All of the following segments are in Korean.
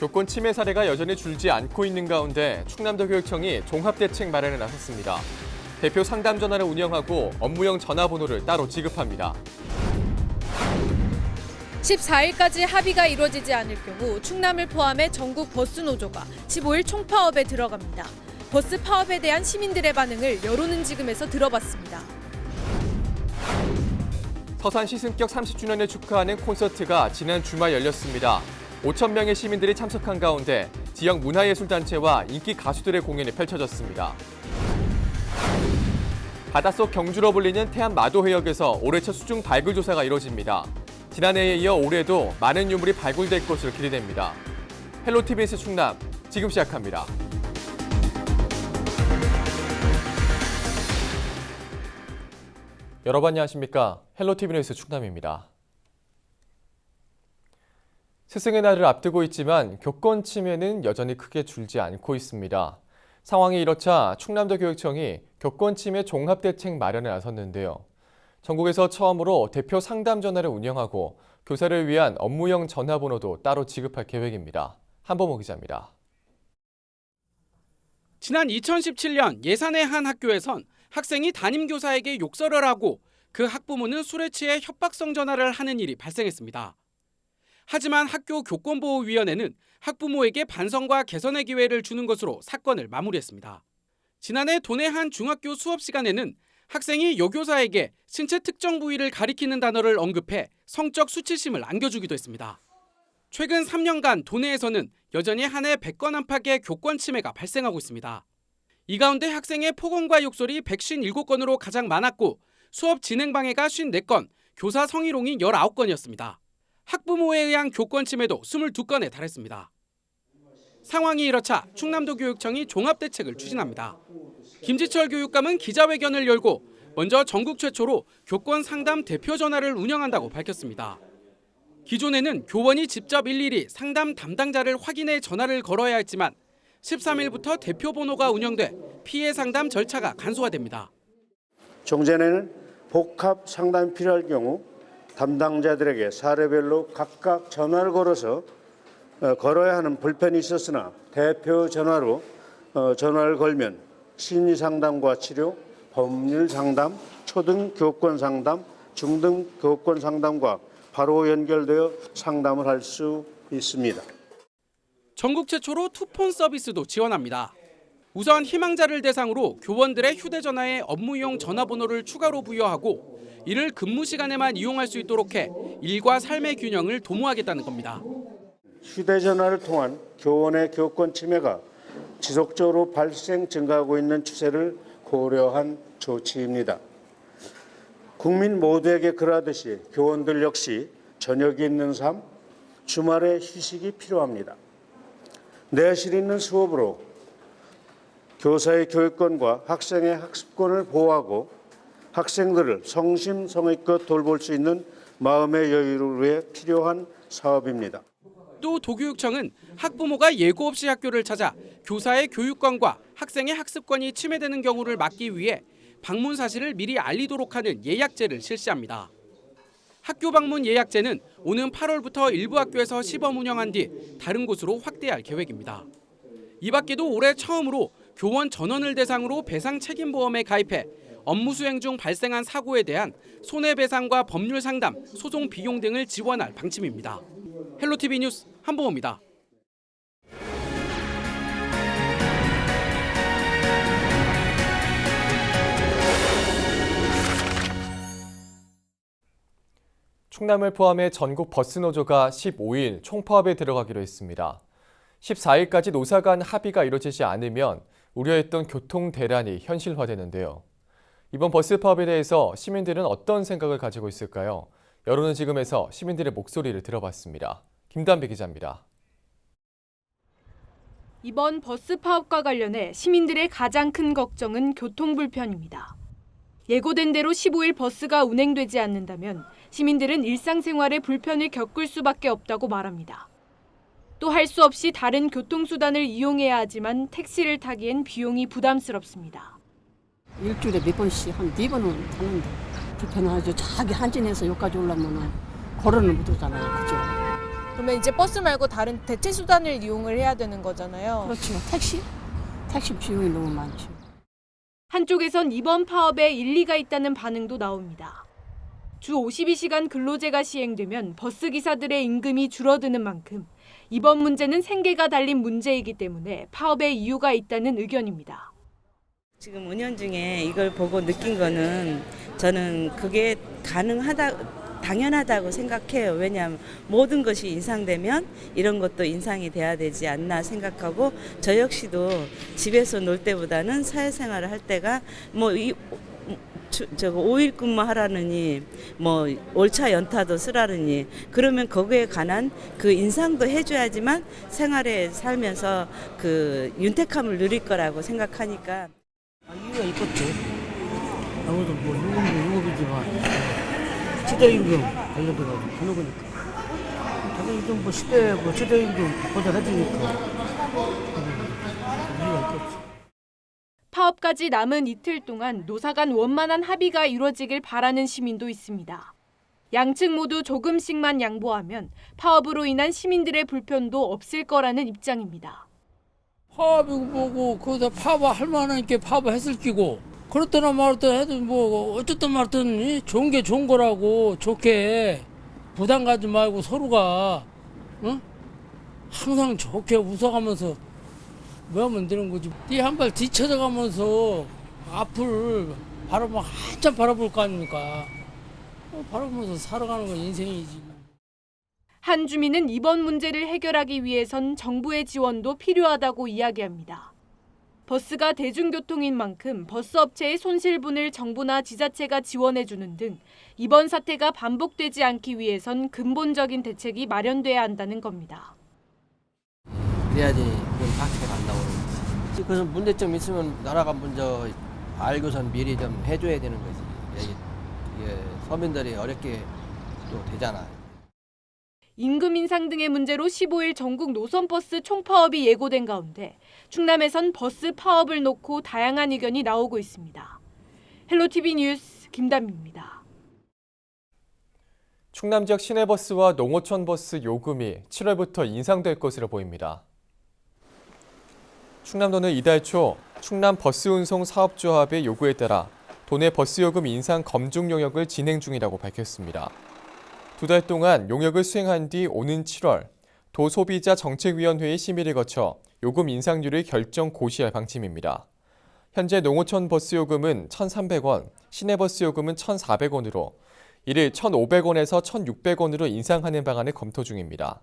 교권 침해 사례가 여전히 줄지 않고 있는 가운데 충남도 교육청이 종합대책 마련에 나섰습니다. 대표 상담 전화를 운영하고 업무용 전화번호를 따로 지급합니다. 14일까지 합의가 이루어지지 않을 경우 충남을 포함해 전국 버스 노조가 15일 총파업에 들어갑니다. 버스 파업에 대한 시민들의 반응을 여론은지금에서 들어봤습니다. 서산시 승격 30주년을 축하하는 콘서트가 지난 주말 열렸습니다. 5,000명의 시민들이 참석한 가운데 지역 문화예술단체와 인기 가수들의 공연이 펼쳐졌습니다. 바닷속 경주로 불리는 태안 마도해역에서 올해 첫 수중 발굴 조사가 이뤄집니다. 지난해에 이어 올해도 많은 유물이 발굴될 것으로 기대됩니다. 헬로티비 뉴스 충남 지금 시작합니다. 여러분 안녕하십니까? 헬로티비 뉴스 충남입니다. 스승의 날을 앞두고 있지만 교권 침해는 여전히 크게 줄지 않고 있습니다. 상황이 이렇자 충남도 교육청이 교권 침해 종합대책 마련에 나섰는데요. 전국에서 처음으로 대표 상담 전화를 운영하고 교사를 위한 업무용 전화번호도 따로 지급할 계획입니다. 한범호 기자입니다. 지난 2017년 예산의 한 학교에선 학생이 담임교사에게 욕설을 하고 그 학부모는 술에 취해 협박성 전화를 하는 일이 발생했습니다. 하지만 학교 교권보호위원회는 학부모에게 반성과 개선의 기회를 주는 것으로 사건을 마무리했습니다. 지난해 도내 한 중학교 수업 시간에는 학생이 여교사에게 신체 특정 부위를 가리키는 단어를 언급해 성적 수치심을 안겨주기도 했습니다. 최근 3년간 도내에서는 여전히 한 해 100건 안팎의 교권 침해가 발생하고 있습니다. 이 가운데 학생의 폭언과 욕설이 157건으로 가장 많았고 수업 진행 방해가 54건, 교사 성희롱이 19건이었습니다. 학부모에 의한 교권 침해도 22건에 달했습니다. 상황이 이렇자 충남도 교육청이 종합대책을 추진합니다. 김지철 교육감은 기자회견을 열고 먼저 전국 최초로 교권 상담 대표 전화를 운영한다고 밝혔습니다. 기존에는 교원이 직접 일일이 상담 담당자를 확인해 전화를 걸어야 했지만 13일부터 대표 번호가 운영돼 피해 상담 절차가 간소화됩니다. 종전에는 복합 상담이 필요할 경우 담당자들에게 사례별로 각각 전화를 걸어야 하는 불편이 있었으나 대표 전화로 전화를 걸면 심리 상담과 치료, 법률 상담, 초등 교권 상담, 중등 교권 상담과 바로 연결되어 상담을 할 수 있습니다. 전국 최초로 투폰 서비스도 지원합니다. 우선 희망자를 대상으로 교원들의 휴대전화에 업무용 전화번호를 추가로 부여하고 이를 근무 시간에만 이용할 수 있도록 해 일과 삶의 균형을 도모하겠다는 겁니다. 휴대전화를 통한 교원의 교권 침해가 지속적으로 발생 증가하고 있는 추세를 고려한 조치입니다. 국민 모두에게 그러하듯이 교원들 역시 저녁이 있는 삶, 주말에 휴식이 필요합니다. 내실 있는 수업으로 교사의 교육권과 학생의 학습권을 보호하고 학생들을 성심성의껏 돌볼 수 있는 마음의 여유를 위해 필요한 사업입니다. 또 도교육청은 학부모가 예고 없이 학교를 찾아 교사의 교육권과 학생의 학습권이 침해되는 경우를 막기 위해 방문 사실을 미리 알리도록 하는 예약제를 실시합니다. 학교 방문 예약제는 오는 8월부터 일부 학교에서 시범 운영한 뒤 다른 곳으로 확대할 계획입니다. 이 밖에도 올해 처음으로 교원 전원을 대상으로 배상 책임보험에 가입해 업무 수행 중 발생한 사고에 대한 손해배상과 법률 상담, 소송 비용 등을 지원할 방침입니다. 헬로티비 뉴스 한보호입니다. 충남을 포함해 전국 버스 노조가 15일 총파업에 들어가기로 했습니다. 14일까지 노사 간 합의가 이루어지지 않으면 우려했던 교통 대란이 현실화되는데요. 이번 버스 파업에 대해서 시민들은 어떤 생각을 가지고 있을까요? 여론은 지금에서 시민들의 목소리를 들어봤습니다. 김단비 기자입니다. 이번 버스 파업과 관련해 시민들의 가장 큰 걱정은 교통 불편입니다. 예고된 대로 15일 버스가 운행되지 않는다면 시민들은 일상생활에 불편을 겪을 수밖에 없다고 말합니다. 또 할 수 없이 다른 교통수단을 이용해야 하지만 택시를 타기엔 비용이 부담스럽습니다. 일주일에 몇 번씩 한 4번은 타는데 불편하죠. 자기 한진에서 여기까지 오려면 걸어는 못 오잖아요. 그죠? 그러면 이제 버스 말고 다른 대체 수단을 이용을 해야 되는 거잖아요. 그렇죠. 택시 비용이 너무 많죠. 한쪽에선 이번 파업에 일리가 있다는 반응도 나옵니다. 주 52시간 근로제가 시행되면 버스 기사들의 임금이 줄어드는 만큼 이번 문제는 생계가 달린 문제이기 때문에 파업의 이유가 있다는 의견입니다. 지금 은연중에 이걸 보고 느낀 거는 저는 그게 당연하다고 생각해요. 왜냐하면 모든 것이 인상되면 이런 것도 인상이 돼야 되지 않나 생각하고 저 역시도 집에서 놀 때보다는 사회생활을 할 때가 저거 5일 근무하라느니 뭐 월차 연타도 쓰라느니 그러면 거기에 관한 그 인상도 해줘야지만 생활에 살면서 그 윤택함을 누릴 거라고 생각하니까. 이유가 있겠죠. 아무도 뭐 유급이지만 최저임금 관련돼가지고 하는 거니까. 당연히 좀 최저임금 보장해주니까 이유가 있겠죠. 파업까지 남은 이틀 동안 노사 간 원만한 합의가 이루어지길 바라는 시민도 있습니다. 양측 모두 조금씩만 양보하면 파업으로 인한 시민들의 불편도 없을 거라는 입장입니다. 파업이고 뭐고 거기다 파업할 만한 게 파업했을 끼고 그렇더나 말았더나 해도 뭐 어쨌든 말든 좋은 게 좋은 거라고 좋게 부담 가지 말고 서로가 항상 좋게 웃어가면서 뭐 하면 되는 거지. 한 발 뒤쳐져가면서 앞을 한참 바라볼 거 아닙니까. 바라보면서 살아가는 건 인생이지. 한 주민은 이번 문제를 해결하기 위해선 정부의 지원도 필요하다고 이야기합니다. 버스가 대중교통인 만큼 버스업체의 손실분을 정부나 지자체가 지원해주는 등 이번 사태가 반복되지 않기 위해선 근본적인 대책이 마련돼야 한다는 겁니다. 그래야지 이런 사태가 안 나오는 거지. 그래서 문제점 있으면 나라가 먼저 알고선 미리 좀 해줘야 되는 거지. 이게 서민들이 어렵게 또 되잖아. 임금 인상 등의 문제로 15일 전국 노선버스 총파업이 예고된 가운데 충남에선 버스 파업을 놓고 다양한 의견이 나오고 있습니다. 헬로티비 뉴스 김담입니다. 충남 지역 시내버스와 농어촌버스 요금이 7월부터 인상될 것으로 보입니다. 충남도는 이달 초 충남 버스운송 사업조합의 요구에 따라 도내 버스 요금 인상 검증 용역을 진행 중이라고 밝혔습니다. 2달 동안 용역을 수행한 뒤 오는 7월 도소비자 정책위원회의 심의를 거쳐 요금 인상률을 결정 고시할 방침입니다. 현재 농어촌 버스 요금은 1,300원, 시내버스 요금은 1,400원으로 이를 1,500원에서 1,600원으로 인상하는 방안을 검토 중입니다.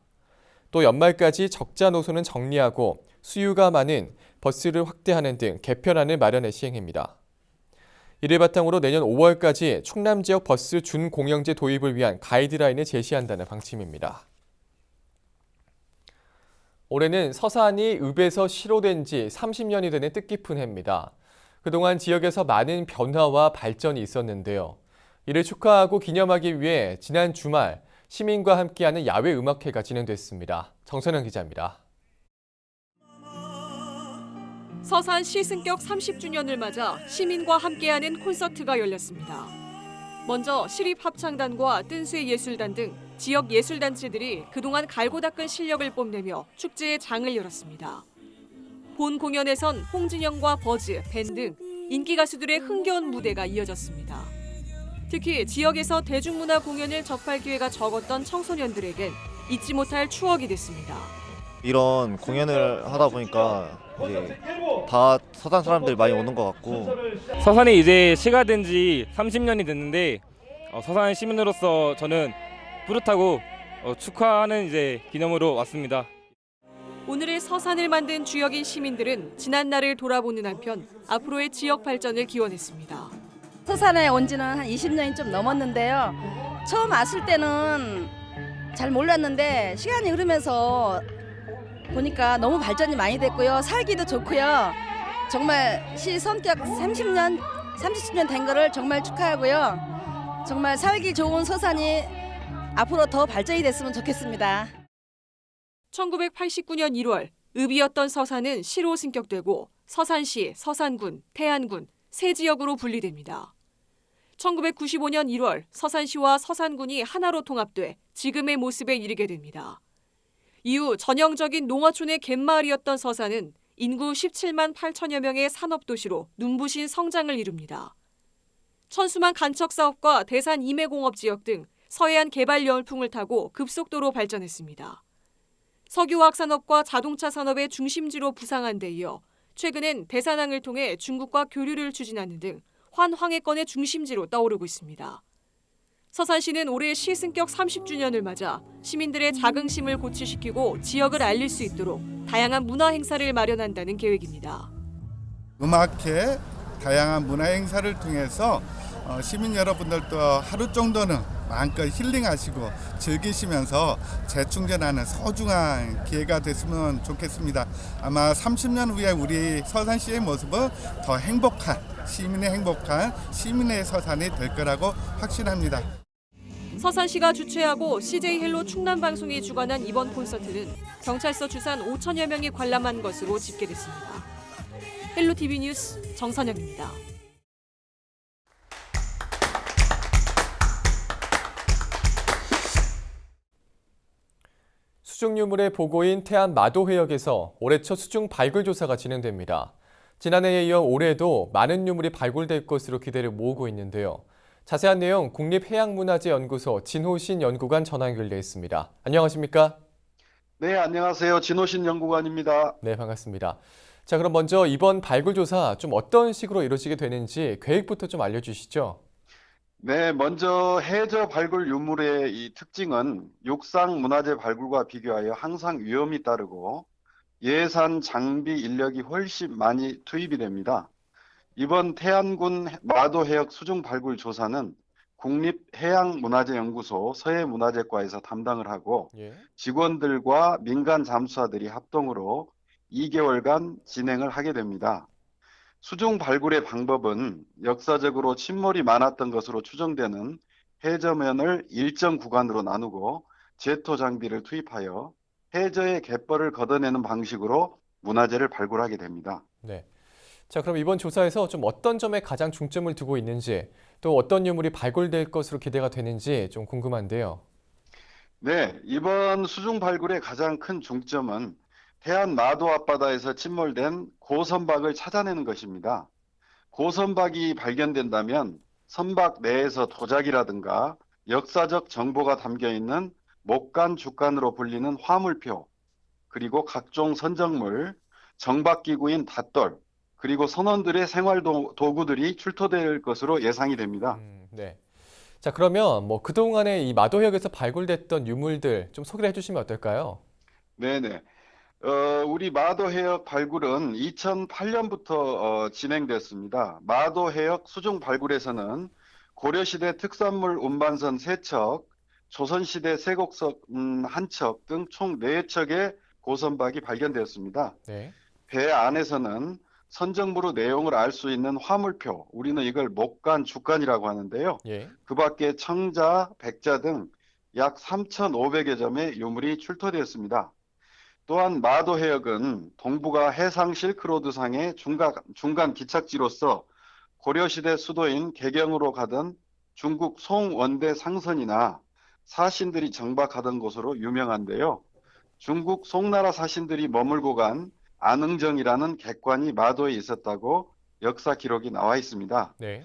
또 연말까지 적자 노선은 정리하고 수요가 많은 버스를 확대하는 등 개편안을 마련해 시행합니다. 이를 바탕으로 내년 5월까지 충남 지역 버스 준공영제 도입을 위한 가이드라인을 제시한다는 방침입니다. 올해는 서산이 읍에서 시로된 지 30년이 되는 뜻깊은 해입니다. 그동안 지역에서 많은 변화와 발전이 있었는데요. 이를 축하하고 기념하기 위해 지난 주말 시민과 함께하는 야외 음악회가 진행됐습니다. 정선영 기자입니다. 서산 시승격 30주년을 맞아 시민과 함께하는 콘서트가 열렸습니다. 먼저 시립합창단과 뜬수예술단 등 지역 예술단체들이 그동안 갈고 닦은 실력을 뽐내며 축제의 장을 열었습니다. 본 공연에선 홍진영과 버즈, 밴 등 인기 가수들의 흥겨운 무대가 이어졌습니다. 특히 지역에서 대중문화 공연을 접할 기회가 적었던 청소년들에겐 잊지 못할 추억이 됐습니다. 이런 공연을 하다 보니까 이제 다 서산 사람들이 많이 오는 것 같고 서산이 이제 시가 된 지 30년이 됐는데 서산 시민으로서 저는 뿌듯하고 축하하는 이제 기념으로 왔습니다. 오늘의 서산을 만든 주역인 시민들은 지난 날을 돌아보는 한편 앞으로의 지역 발전을 기원했습니다. 서산에 온 지는 한 20년이 좀 넘었는데요. 처음 왔을 때는 잘 몰랐는데 시간이 흐르면서 보니까 너무 발전이 많이 됐고요. 살기도 좋고요. 정말 시 성격 30주년 된 거를 정말 축하하고요. 정말 살기 좋은 서산이 앞으로 더 발전이 됐으면 좋겠습니다. 1989년 1월 읍이었던 서산은 시로 승격되고 서산시, 서산군, 태안군 세 지역으로 분리됩니다. 1995년 1월 서산시와 서산군이 하나로 통합돼 지금의 모습에 이르게 됩니다. 이후 전형적인 농어촌의 갯마을이었던 서산은 인구 17만 8천여 명의 산업도시로 눈부신 성장을 이룹니다. 천수만 간척사업과 대산 임해공업 지역 등 서해안 개발 열풍을 타고 급속도로 발전했습니다. 석유화학 산업과 자동차 산업의 중심지로 부상한 데 이어 최근엔 대산항을 통해 중국과 교류를 추진하는 등 환황해권의 중심지로 떠오르고 있습니다. 서산시는 올해 시승격 30주년을 맞아 시민들의 자긍심을 고취시키고 지역을 알릴 수 있도록 다양한 문화 행사를 마련한다는 계획입니다. 음악회, 다양한 문화 행사를 통해서 시민 여러분들도 하루 정도는 마음껏 힐링하시고 즐기시면서 재충전하는 소중한 기회가 됐으면 좋겠습니다. 아마 30년 후에 우리 서산시의 모습은 더 행복한 시민의 서산이 될 거라고 확신합니다. 서산시가 주최하고 CJ 헬로 충남방송이 주관한 이번 콘서트는 경찰서 주산 5천여 명이 관람한 것으로 집계됐습니다. 헬로 TV 뉴스 정선영입니다. 수중 유물의 보고인 태안 마도해역에서 올해 첫 수중 발굴 조사가 진행됩니다. 지난해에 이어 올해도 많은 유물이 발굴될 것으로 기대를 모으고 있는데요. 자세한 내용 국립해양문화재연구소 진호신 연구관 전화 연결돼 있습니다. 안녕하십니까? 네, 안녕하세요. 진호신 연구관입니다. 네, 반갑습니다. 자, 그럼 먼저 이번 발굴 조사 좀 어떤 식으로 이루어지게 되는지 계획부터 좀 알려주시죠. 네, 먼저 해저 발굴 유물의 이 특징은 육상 문화재 발굴과 비교하여 항상 위험이 따르고 예산, 장비, 인력이 훨씬 많이 투입이 됩니다. 이번 태안군 마도해역 수중 발굴 조사는 국립해양문화재연구소 서해문화재과에서 담당을 하고 직원들과 민간 잠수사들이 합동으로 2개월간 진행을 하게 됩니다. 수중 발굴의 방법은 역사적으로 침몰이 많았던 것으로 추정되는 해저면을 일정 구간으로 나누고 제토 장비를 투입하여 해저의 갯벌을 걷어내는 방식으로 문화재를 발굴하게 됩니다. 네. 자, 그럼 이번 조사에서 좀 어떤 점에 가장 중점을 두고 있는지, 또 어떤 유물이 발굴될 것으로 기대가 되는지 좀 궁금한데요. 네, 이번 수중 발굴의 가장 큰 중점은 태안 마도 앞바다에서 침몰된 고선박을 찾아내는 것입니다. 고선박이 발견된다면 선박 내에서 도자기라든가 역사적 정보가 담겨 있는 목간, 죽간으로 불리는 화물표, 그리고 각종 선정물, 정박기구인 닷돌, 그리고 선원들의 생활 도구들이 출토될 것으로 예상이 됩니다. 네. 자, 그러면 그동안에 이 마도해역에서 발굴됐던 유물들 좀 소개를 해주시면 어떨까요? 네네. 우리 마도해역 발굴은 2008년부터 진행됐습니다. 마도해역 수중 발굴에서는 고려시대 특산물 운반선 3척, 조선시대 세곡석 1척 등 총 4척의 고선박이 발견되었습니다. 네. 배 안에서는 선정부로 내용을 알 수 있는 화물표, 우리는 이걸 목간, 죽간이라고 하는데요. 그 밖에 청자, 백자 등 약 3,500여 점의 유물이 출토되었습니다. 또한 마도해역은 동북아 해상 실크로드상의 중간 기착지로서 고려시대 수도인 개경으로 가던 중국 송원대 상선이나 사신들이 정박하던 곳으로 유명한데요. 중국 송나라 사신들이 머물고 간 안흥정이라는 객관이 마도에 있었다고 역사 기록이 나와 있습니다. 네.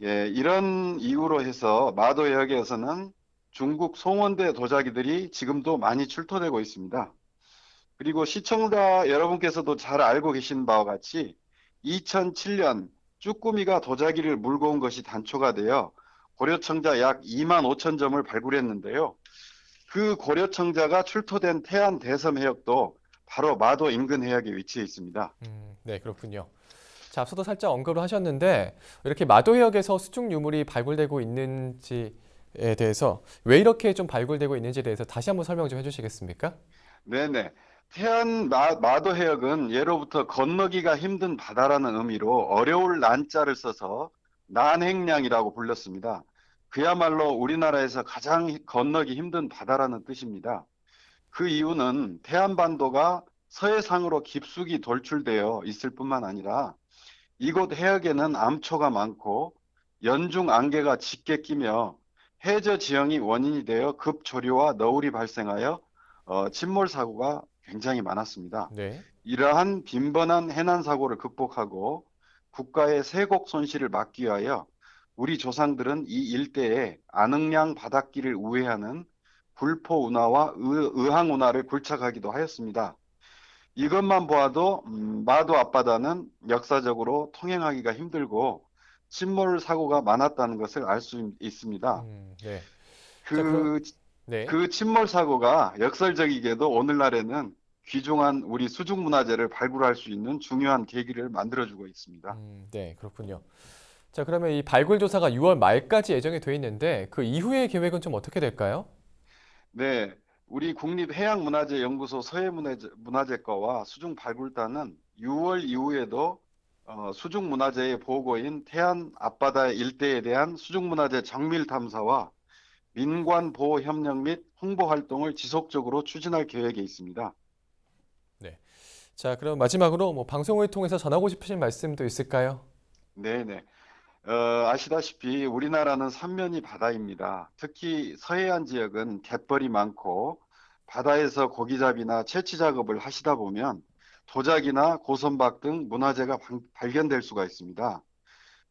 예, 이런 이유로 해서 마도해역에서는 중국 송원대 도자기들이 지금도 많이 출토되고 있습니다. 그리고 시청자 여러분께서도 잘 알고 계신 바와 같이 2007년 쭈꾸미가 도자기를 물고 온 것이 단초가 되어 고려청자 약 2만 5천 점을 발굴했는데요. 그 고려청자가 출토된 태안 대섬해역도 바로 마도 인근 해역에 위치해 있습니다. 네, 그렇군요. 자, 앞서도 살짝 언급을 하셨는데 이렇게 마도해역에서 수중 유물이 발굴되고 있는지에 대해서 왜 이렇게 좀 발굴되고 있는지에 대해서 다시 한번 설명 좀 해주시겠습니까? 네네. 태안 마도해역은 예로부터 건너기가 힘든 바다라는 의미로 어려울 난자를 써서 난행량이라고 불렀습니다. 그야말로 우리나라에서 가장 건너기 힘든 바다라는 뜻입니다. 그 이유는 태안반도가 서해상으로 깊숙이 돌출되어 있을 뿐만 아니라 이곳 해역에는 암초가 많고 연중 안개가 짙게 끼며 해저 지형이 원인이 되어 급조류와 너울이 발생하여 침몰 사고가 굉장히 많았습니다. 네. 이러한 빈번한 해난 사고를 극복하고 국가의 세곡 손실을 막기 위하여 우리 조상들은 이 일대에 안흥량 바닷길을 우회하는 불포 운하와 의항 운하를 굴착하기도 하였습니다. 이것만 보아도 마도 앞바다는 역사적으로 통행하기가 힘들고 침몰 사고가 많았다는 것을 알 수 있습니다. 네. 그 침몰 사고가 역설적이게도 오늘날에는 귀중한 우리 수중문화재를 발굴할 수 있는 중요한 계기를 만들어주고 있습니다. 네, 그렇군요. 자, 그러면 이 발굴 조사가 6월 말까지 예정이 돼 있는데 그 이후의 계획은 좀 어떻게 될까요? 네, 우리 국립해양문화재연구소 서해문화재과와 수중발굴단은 6월 이후에도 수중문화재의 보고인 태안 앞바다 일대에 대한 수중문화재 정밀 탐사와 민관 보호 협력 및 홍보 활동을 지속적으로 추진할 계획에 있습니다. 네. 자, 그럼 마지막으로 방송을 통해서 전하고 싶으신 말씀도 있을까요? 네네. 아시다시피 우리나라는 삼면이 바다입니다. 특히 서해안 지역은 갯벌이 많고 바다에서 고기잡이나 채취 작업을 하시다 보면 도자기나 고선박 등 문화재가 발견될 수가 있습니다.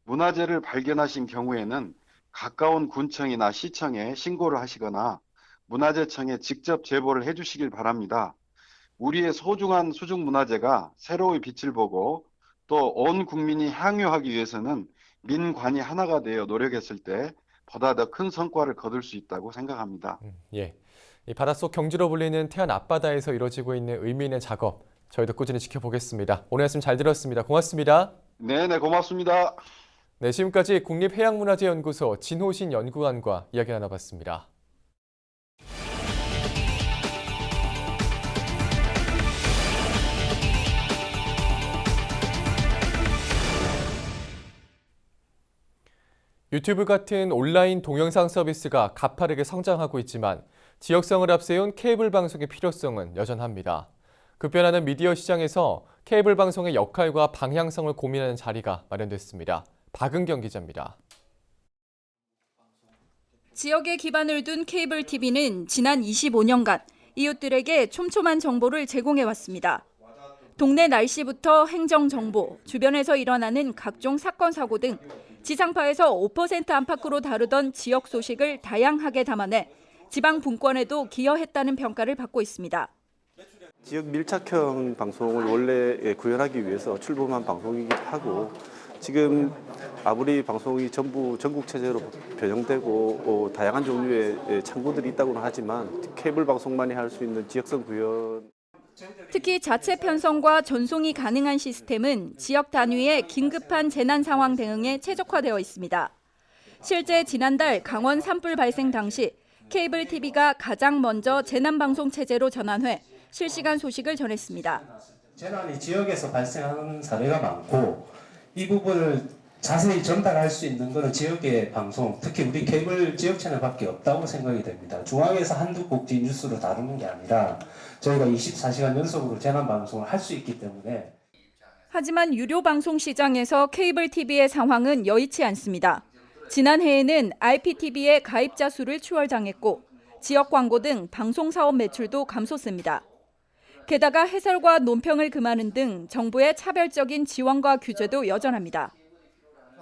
문화재를 발견하신 경우에는 가까운 군청이나 시청에 신고를 하시거나 문화재청에 직접 제보를 해주시길 바랍니다. 우리의 소중한 수중문화재가 새로운 빛을 보고 또 온 국민이 향유하기 위해서는 민관이 하나가 되어 노력했을 때 보다 더 큰 성과를 거둘 수 있다고 생각합니다. 예. 이 바닷속 경지로 불리는 태안 앞바다에서 이루어지고 있는 의미 있는 작업, 저희도 꾸준히 지켜보겠습니다. 오늘 말씀 잘 들었습니다. 고맙습니다. 네네, 고맙습니다. 네, 지금까지 국립해양문화재연구소 진호신 연구관과 이야기 나눠봤습니다. 유튜브 같은 온라인 동영상 서비스가 가파르게 성장하고 있지만 지역성을 앞세운 케이블 방송의 필요성은 여전합니다. 급변하는 미디어 시장에서 케이블 방송의 역할과 방향성을 고민하는 자리가 마련됐습니다. 박은경 기자입니다. 지역에 기반을 둔 케이블 TV는 지난 25년간 이웃들에게 촘촘한 정보를 제공해왔습니다. 동네 날씨부터 행정 정보, 주변에서 일어나는 각종 사건 사고 등 지상파에서 5% 안팎으로 다루던 지역 소식을 다양하게 담아내 지방 분권에도 기여했다는 평가를 받고 있습니다. 지역 밀착형 방송을 원래 구현하기 위해서 출범한 방송이기도 하고 지금 아무리 방송이 전부 전국 체제로 변형되고 다양한 종류의 창구들이 있다고는 하지만 케이블 방송만이 할 수 있는 지역성 구현. 특히 자체 편성과 전송이 가능한 시스템은 지역 단위의 긴급한 재난 상황 대응에 최적화되어 있습니다. 실제 지난달 강원 산불 발생 당시 케이블 TV가 가장 먼저 재난 방송 체제로 전환해 실시간 소식을 전했습니다. 재난이 지역에서 발생하는 사례가 많고 이 부분을 자세히 전달할 수 있는 것은 지역의 방송, 특히 우리 케이블 지역 채널밖에 없다고 생각이 됩니다. 중앙에서 한두 꼭지 뉴스로 다루는 게 아니라 저희가 24시간 연속으로 재난 방송을 할 수 있기 때문에. 하지만 유료 방송 시장에서 케이블 TV의 상황은 여의치 않습니다. 지난해에는 IPTV의 가입자 수를 추월당했고 지역 광고 등 방송 사업 매출도 감소세입니다. 게다가 해설과 논평을 금하는 등 정부의 차별적인 지원과 규제도 여전합니다.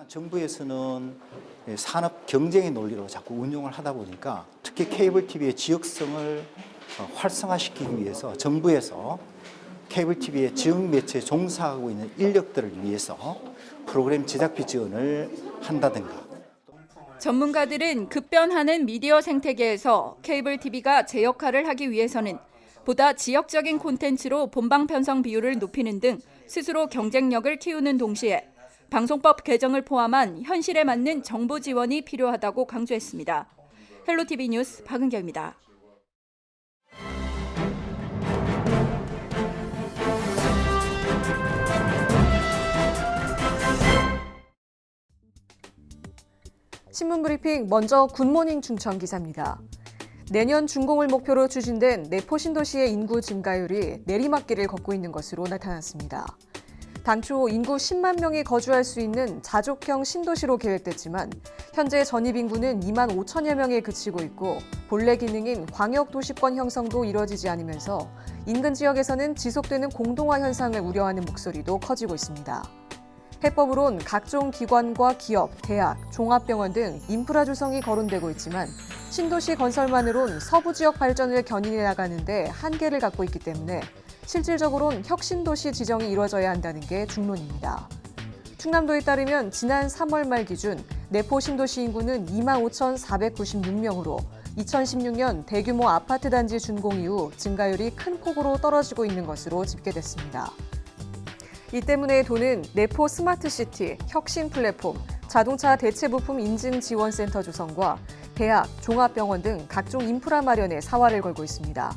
정부에서는 산업 경쟁의 논리로 자꾸 운용을 하다 보니까 특히 케이블 TV의 지역성을 활성화시키기 위해서 정부에서 케이블 TV의 지역 매체에 종사하고 있는 인력들을 위해서 프로그램 제작비 지원을 한다든가. 전문가들은 급변하는 미디어 생태계에서 케이블 TV가 제 역할을 하기 위해서는 보다 지역적인 콘텐츠로 본방 편성 비율을 높이는 등 스스로 경쟁력을 키우는 동시에 방송법 개정을 포함한 현실에 맞는 정부 지원이 필요하다고 강조했습니다. 헬로티비 뉴스 박은경입니다. 신문브리핑 먼저 굿모닝 춘천 기사입니다. 내년 준공을 목표로 추진된 내포 신도시의 인구 증가율이 내리막길을 걷고 있는 것으로 나타났습니다. 당초 인구 10만 명이 거주할 수 있는 자족형 신도시로 계획됐지만 현재 전입 인구는 2만 5천여 명에 그치고 있고 본래 기능인 광역도시권 형성도 이뤄지지 않으면서 인근 지역에서는 지속되는 공동화 현상을 우려하는 목소리도 커지고 있습니다. 해법으론 각종 기관과 기업, 대학, 종합병원 등 인프라 조성이 거론되고 있지만 신도시 건설만으론 서부 지역 발전을 견인해 나가는 데 한계를 갖고 있기 때문에 실질적으로는 혁신도시 지정이 이루어져야 한다는 게 중론입니다. 충남도에 따르면 지난 3월 말 기준 내포 신도시 인구는 25,496명으로 2016년 대규모 아파트 단지 준공 이후 증가율이 큰 폭으로 떨어지고 있는 것으로 집계됐습니다. 이 때문에 도는 내포 스마트시티, 혁신 플랫폼, 자동차 대체 부품 인증 지원센터 조성과 대학, 종합병원 등 각종 인프라 마련에 사활을 걸고 있습니다.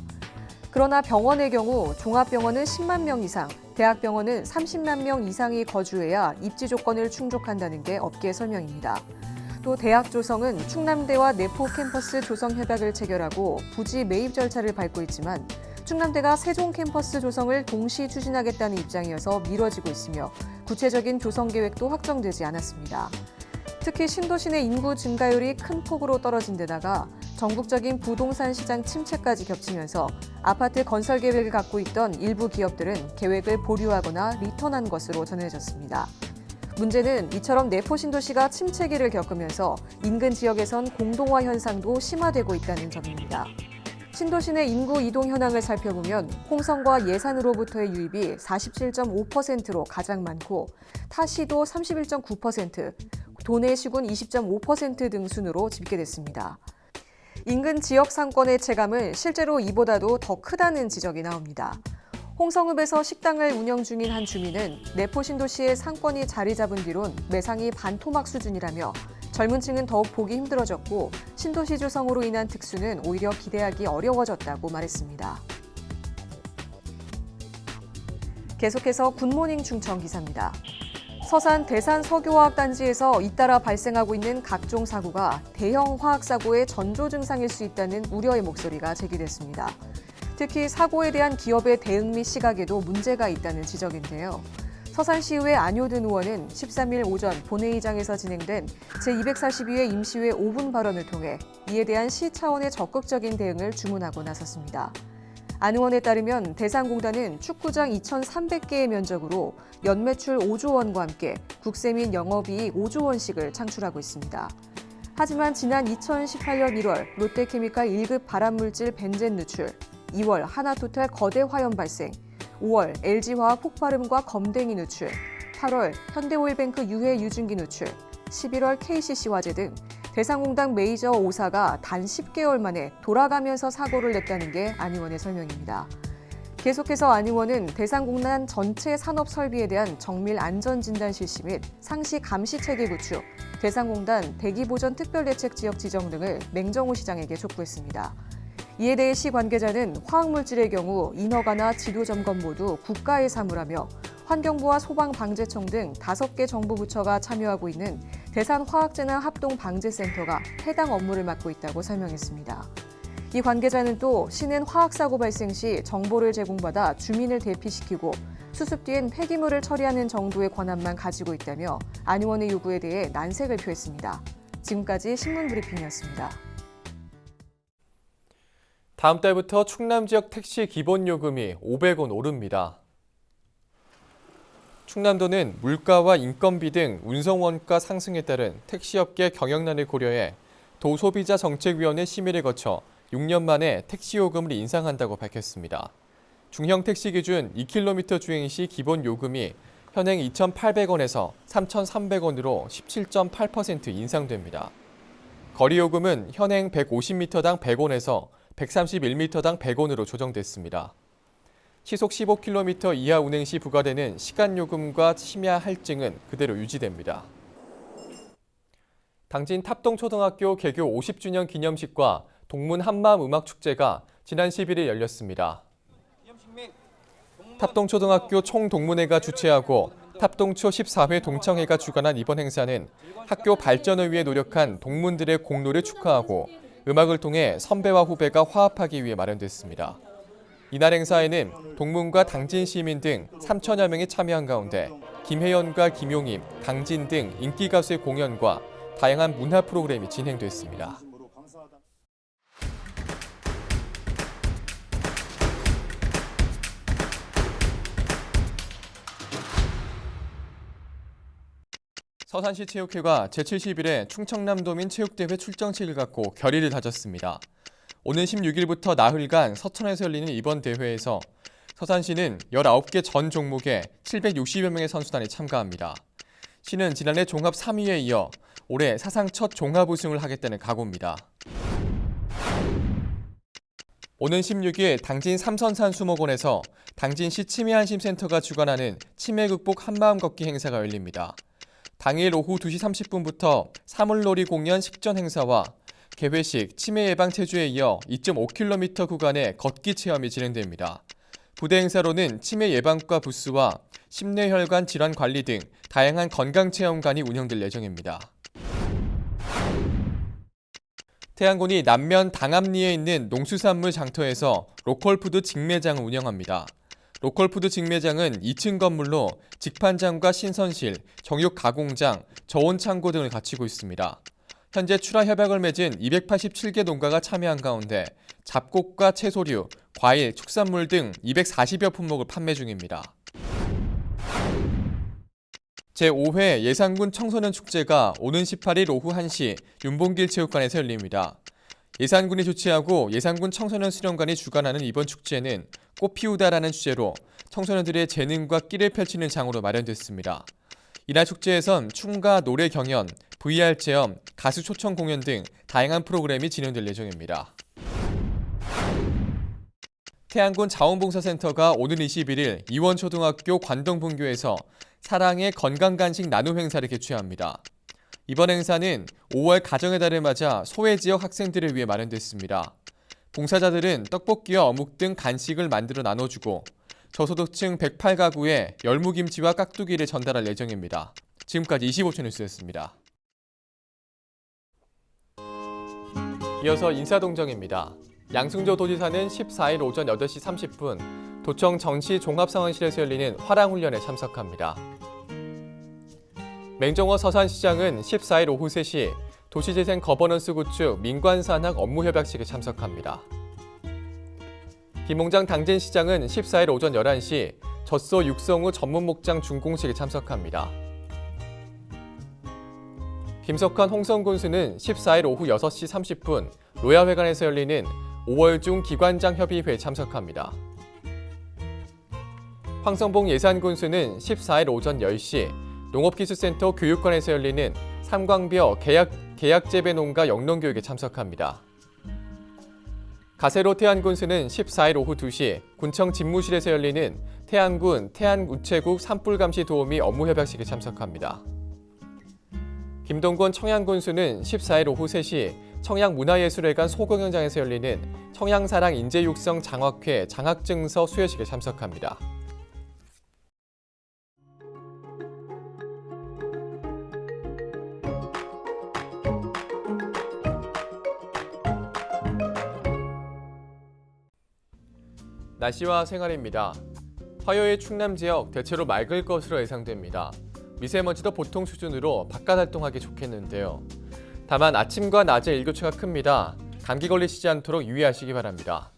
그러나 병원의 경우 종합병원은 10만 명 이상, 대학병원은 30만 명 이상이 거주해야 입지 조건을 충족한다는 게 업계 설명입니다. 또 대학 조성은 충남대와 내포 캠퍼스 조성 협약을 체결하고 부지 매입 절차를 밟고 있지만 충남대가 세종 캠퍼스 조성을 동시 추진하겠다는 입장이어서 미뤄지고 있으며 구체적인 조성 계획도 확정되지 않았습니다. 특히 신도시 내 인구 증가율이 큰 폭으로 떨어진 데다가 전국적인 부동산 시장 침체까지 겹치면서 아파트 건설 계획을 갖고 있던 일부 기업들은 계획을 보류하거나 리턴한 것으로 전해졌습니다. 문제는 이처럼 내포 신도시가 침체기를 겪으면서 인근 지역에선 공동화 현상도 심화되고 있다는 점입니다. 신도시 내 인구 이동 현황을 살펴보면 홍성과 예산으로부터의 유입이 47.5%로 가장 많고 타시도 31.9%, 도내 시군 20.5% 등 순으로 집계됐습니다. 인근 지역 상권의 체감은 실제로 이보다도 더 크다는 지적이 나옵니다. 홍성읍에서 식당을 운영 중인 한 주민은 내포 신도시의 상권이 자리 잡은 뒤론 매상이 반토막 수준이라며 젊은 층은 더욱 보기 힘들어졌고 신도시 조성으로 인한 특수는 오히려 기대하기 어려워졌다고 말했습니다. 계속해서 굿모닝 충청 기사입니다. 서산 대산 석유화학단지에서 잇따라 발생하고 있는 각종 사고가 대형 화학사고의 전조 증상일 수 있다는 우려의 목소리가 제기됐습니다. 특히 사고에 대한 기업의 대응 및 시각에도 문제가 있다는 지적인데요. 서산시의회 안효든 의원은 13일 오전 본회의장에서 진행된 제242회 임시회 5분 발언을 통해 이에 대한 시 차원의 적극적인 대응을 주문하고 나섰습니다. 안 의원에 따르면 대산공단은 축구장 2,300개의 면적으로 연매출 5조 원과 함께 국세 및 영업이익 5조 원씩을 창출하고 있습니다. 하지만 지난 2018년 1월 롯데케미칼 1급 발암물질 벤젠 누출, 2월 하나토탈 거대 화염 발생, 5월 LG화학 폭발음과 검댕이 누출, 8월 현대오일뱅크 유해 유증기 누출, 11월 KCC 화재 등 대산공단 메이저 5사가 단 10개월 만에 돌아가면서 사고를 냈다는 게 안 의원의 설명입니다. 계속해서 안 의원은 대산공단 전체 산업 설비에 대한 정밀 안전 진단 실시 및 상시 감시 체계 구축, 대산공단 대기보전 특별대책 지역 지정 등을 맹정호 시장에게 촉구했습니다. 이에 대해 시 관계자는 화학물질의 경우 인허가나 지도 점검 모두 국가의 사무라며 환경부와 소방방재청 등 5개 정부 부처가 참여하고 있는 대산화학재난 합동방재센터가 해당 업무를 맡고 있다고 설명했습니다. 이 관계자는 또 시는 화학사고 발생 시 정보를 제공받아 주민을 대피시키고 수습 뒤엔 폐기물을 처리하는 정도의 권한만 가지고 있다며 안 의원의 요구에 대해 난색을 표했습니다. 지금까지 신문브리핑이었습니다. 다음 달부터 충남 지역 택시 기본요금이 500원 오릅니다. 충남도는 물가와 인건비 등 운송원가 상승에 따른 택시업계 경영난을 고려해 도소비자정책위원회 심의를 거쳐 6년 만에 택시요금을 인상한다고 밝혔습니다. 중형 택시 기준 2km 주행 시 기본 요금이 현행 2,800원에서 3,300원으로 17.8% 인상됩니다. 거리요금은 현행 150m당 100원에서 131m당 100원으로 조정됐습니다. 시속 15km 이하 운행 시 부과되는 시간요금과 심야 할증은 그대로 유지됩니다. 당진 탑동초등학교 개교 50주년 기념식과 동문 한마음 음악축제가 지난 11일 열렸습니다. 탑동초등학교 총동문회가 주최하고 탑동초 14회 동창회가 주관한 이번 행사는 학교 발전을 위해 노력한 동문들의 공로를 축하하고 음악을 통해 선배와 후배가 화합하기 위해 마련됐습니다. 이날 행사에는 동문과 당진 시민 등 3천여 명이 참여한 가운데 김혜연과 김용임, 강진 등 인기 가수의 공연과 다양한 문화 프로그램이 진행됐습니다. 서산시 체육회가 제71회 충청남도민 체육대회 출정식을 갖고 결의를 다졌습니다. 오는 16일부터 나흘간 서천에서 열리는 이번 대회에서 서산시는 19개 전 종목에 760여 명의 선수단이 참가합니다. 시는 지난해 종합 3위에 이어 올해 사상 첫 종합 우승을 하겠다는 각오입니다. 오는 16일 당진 삼선산수목원에서 당진시 치매안심센터가 주관하는 치매 극복 한마음 걷기 행사가 열립니다. 당일 오후 2시 30분부터 사물놀이 공연 식전 행사와 개회식, 치매 예방 체조에 이어 2.5km 구간의 걷기 체험이 진행됩니다. 부대 행사로는 치매 예방과 부스와 심뇌혈관 질환 관리 등 다양한 건강 체험관이 운영될 예정입니다. 태안군이 남면 당암리에 있는 농수산물 장터에서 로컬푸드 직매장을 운영합니다. 로컬푸드 직매장은 2층 건물로 직판장과 신선실, 정육 가공장, 저온 창고 등을 갖추고 있습니다. 현재 출하 협약을 맺은 287개 농가가 참여한 가운데 잡곡과 채소류, 과일, 축산물 등 240여 품목을 판매 중입니다. 제5회 예산군 청소년 축제가 오는 18일 오후 1시 윤봉길 체육관에서 열립니다. 예산군이 주최하고 예산군 청소년 수련관이 주관하는 이번 축제는 꽃 피우다라는 주제로 청소년들의 재능과 끼를 펼치는 장으로 마련됐습니다. 이날 축제에선 춤과 노래 경연, VR 체험, 가수 초청 공연 등 다양한 프로그램이 진행될 예정입니다. 태안군 자원봉사센터가 오는 21일 이원초등학교 관동분교에서 사랑의 건강간식 나눔 행사를 개최합니다. 이번 행사는 5월 가정의 달을 맞아 소외 지역 학생들을 위해 마련됐습니다. 봉사자들은 떡볶이와 어묵 등 간식을 만들어 나눠주고 저소득층 108가구에 열무김치와 깍두기를 전달할 예정입니다. 지금까지 25초 뉴스였습니다. 이어서 인사동정입니다. 양승조 도지사는 14일 오전 8시 30분 도청 정시 종합상황실에서 열리는 화랑훈련에 참석합니다. 맹정호 서산시장은 14일 오후 3시 도시재생 거버넌스 구축 민관산학 업무협약식에 참석합니다. 김홍장 당진시장은 14일 오전 11시 젖소 육성우 전문목장 준공식에 참석합니다. 김석환 홍성군수는 14일 오후 6시 30분 로야회관에서 열리는 5월 중 기관장 협의회에 참석합니다. 황성봉 예산군수는 14일 오전 10시 농업기술센터 교육관에서 열리는 삼광벼 계약재배농가 영농교육에 참석합니다. 가세로 태안군수는 14일 오후 2시 군청 집무실에서 열리는 태안군 태안우체국 산불감시 도우미 업무협약식에 참석합니다. 김동건 청양군수는 14일 오후 3시 청양문화예술회관 소공연장에서 열리는 청양사랑 인재육성 장학회 장학증서 수여식에 참석합니다. 날씨와 생활입니다. 화요일 충남 지역 대체로 맑을 것으로 예상됩니다. 미세먼지도 보통 수준으로 바깥 활동하기 좋겠는데요. 다만 아침과 낮에 일교차가 큽니다. 감기 걸리시지 않도록 유의하시기 바랍니다.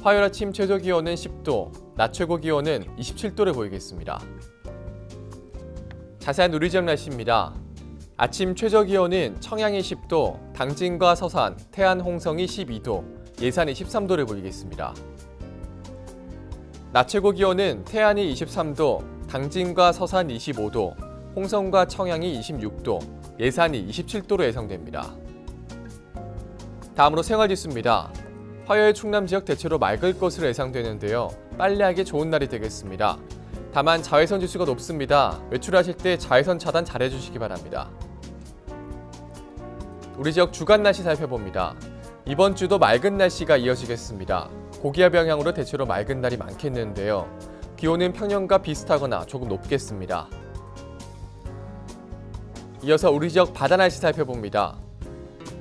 화요일 아침 최저 기온은 10도, 낮 최고 기온은 27도를 보이겠습니다. 자세한 우리 지역 날씨입니다. 아침 최저 기온은 청양이 10도, 당진과 서산, 태안 홍성이 12도, 예산이 13도를 보이겠습니다. 낮 최고 기온은 태안이 23도, 당진과 서산 25도, 홍성과 청양이 26도, 예산이 27도로 예상됩니다. 다음으로 생활지수입니다. 화요일 충남 지역 대체로 맑을 것으로 예상되는데요. 빨래하기 좋은 날이 되겠습니다. 다만 자외선 지수가 높습니다. 외출하실 때 자외선 차단 잘해주시기 바랍니다. 우리 지역 주간 날씨 살펴봅니다. 이번 주도 맑은 날씨가 이어지겠습니다. 고기압 영향으로 대체로 맑은 날이 많겠는데요. 기온은 평년과 비슷하거나 조금 높겠습니다. 이어서 우리 지역 바다 날씨 살펴봅니다.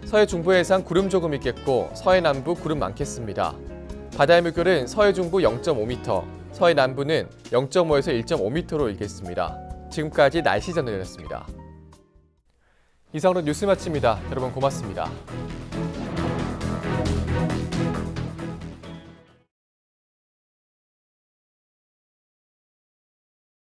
서해 중부 해상 구름 조금 있겠고 서해 남부 구름 많겠습니다. 바다의 물결은 서해 중부 0.5m, 서해 남부는 0.5에서 1.5m로 일겠습니다. 지금까지 날씨 전해드렸습니다. 이상으로 뉴스 마칩니다. 여러분 고맙습니다.